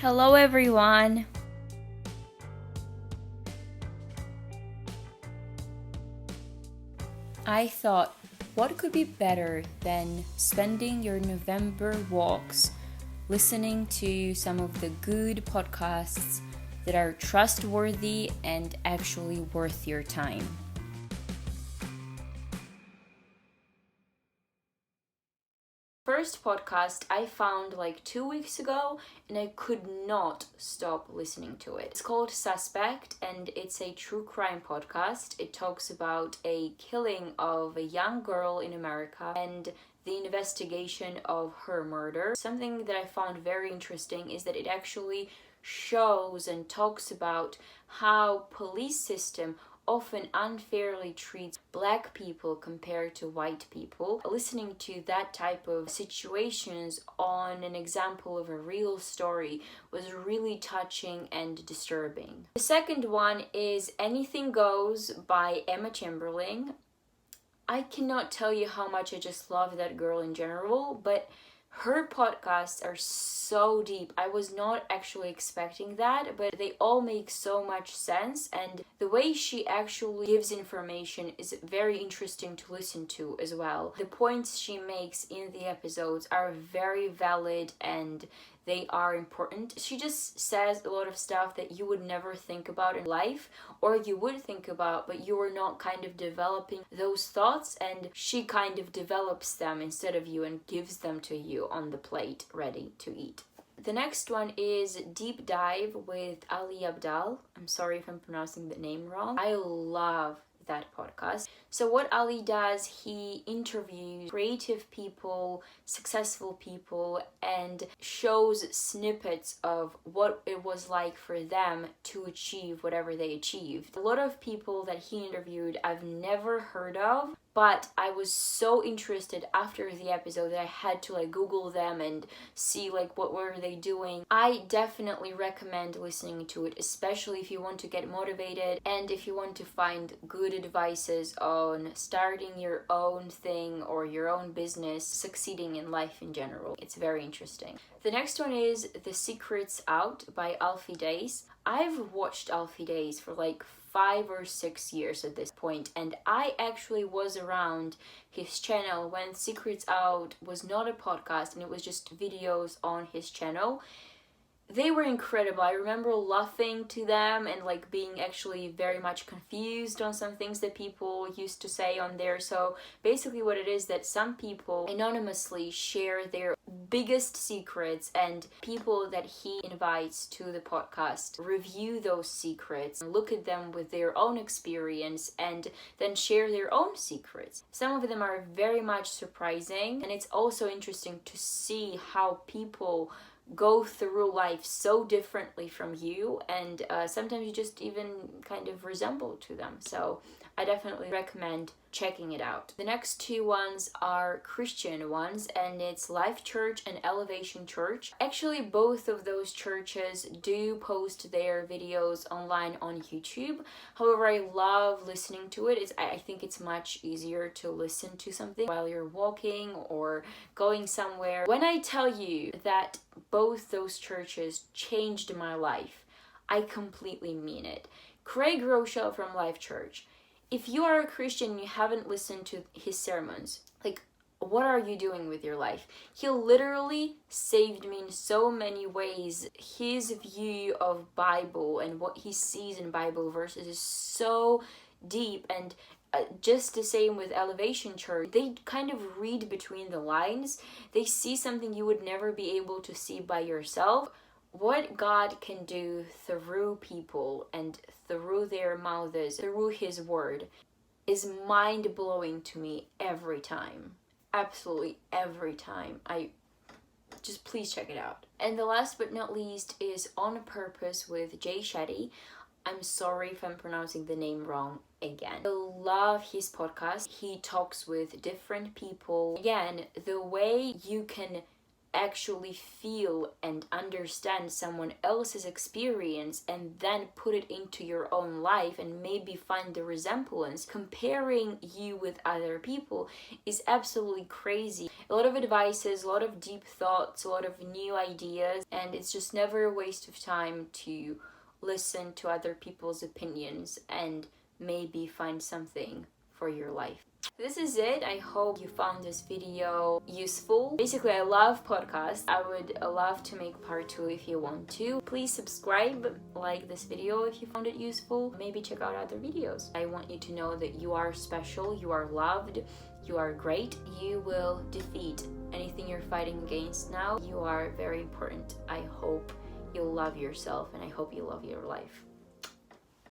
Hello everyone! I thought, what could be better than spending your November walks listening to some of the good podcasts that are trustworthy and actually worth your time? First podcast I found like 2 weeks ago and I could not stop listening to it. It's called Suspect and it's a true crime podcast. It talks about a killing of a young girl in America and the investigation of her murder. Something that I found very interesting is that it actually shows and talks about how police system often unfairly treats black people compared to white people. Listening to that type of situations on an example of a real story was really touching and disturbing. The second one is Anything Goes by Emma Chamberlain. I cannot tell you how much I just love that girl in general, but her podcasts are so deep. I was not actually expecting that, but they all make so much sense, and the way she actually gives information is very interesting to listen to as well. The points she makes in the episodes are very valid and they are important. She just says a lot of stuff that you would never think about in life, or you would think about, but you are not kind of developing those thoughts, and she kind of develops them instead of you and gives them to you on the plate ready to eat. The next one is Deep Dive with Ali Abdaal. I'm sorry if I'm pronouncing the name wrong. I love that podcast. So what Ali does, he interviews creative people, successful people, and shows snippets of what it was like for them to achieve whatever they achieved. A lot of people that he interviewed I've never heard of, but I was so interested after the episode that I had to Google them and see what were they doing. I definitely recommend listening to it, especially if you want to get motivated and if you want to find good advices on starting your own thing or your own business, succeeding in life in general. It's very interesting. The next one is The Secret's Out by Alfie Deyes. I've watched Alfie Deyes for 5 or 6 years at this point, and I actually was around his channel when Secrets Out was not a podcast and it was just videos on his channel. They were incredible. I remember laughing to them and being actually very much confused on some things that people used to say on there. So basically what it is that some people anonymously share their biggest secrets, and people that he invites to the podcast review those secrets and look at them with their own experience and then share their own secrets. Some of them are very much surprising, and it's also interesting to see how people go through life so differently from you, and sometimes you just even kind of resemble to them. So I definitely recommend checking it out. The next two ones are Christian ones, and it's Life Church and Elevation Church. Actually, both of those churches do post their videos online on YouTube. However, I love listening to it. I think it's much easier to listen to something while you're walking or going somewhere. When I tell you that both those churches changed my life, I completely mean it. Craig Rochelle from Life Church. If you are a Christian and you haven't listened to his sermons, what are you doing with your life? He literally saved me in so many ways. His view of Bible and what he sees in Bible verses is so deep, and just the same with Elevation Church. They kind of read between the lines. They see something you would never be able to see by yourself. What God can do through people and through their mouths, through his word, is mind-blowing to me every time. Absolutely every time. Just please check it out. And the last but not least is On Purpose with Jay Shetty. I'm sorry if I'm pronouncing the name wrong again. I love his podcast. He talks with different people. Again, the way you can actually feel and understand someone else's experience and then put it into your own life and maybe find the resemblance, comparing you with other people is absolutely crazy. A lot of advices, a lot of deep thoughts, a lot of new ideas, and it's just never a waste of time to listen to other people's opinions and maybe find something for your life. This is it. I hope you found this video useful. Basically, I love podcasts. I would love to make part 2 if you want to. Please subscribe, like this video if you found it useful. Maybe check out other videos. I want you to know that you are special, you are loved, you are great. You will defeat anything you're fighting against now. You are very important. I hope you love yourself and I hope you love your life.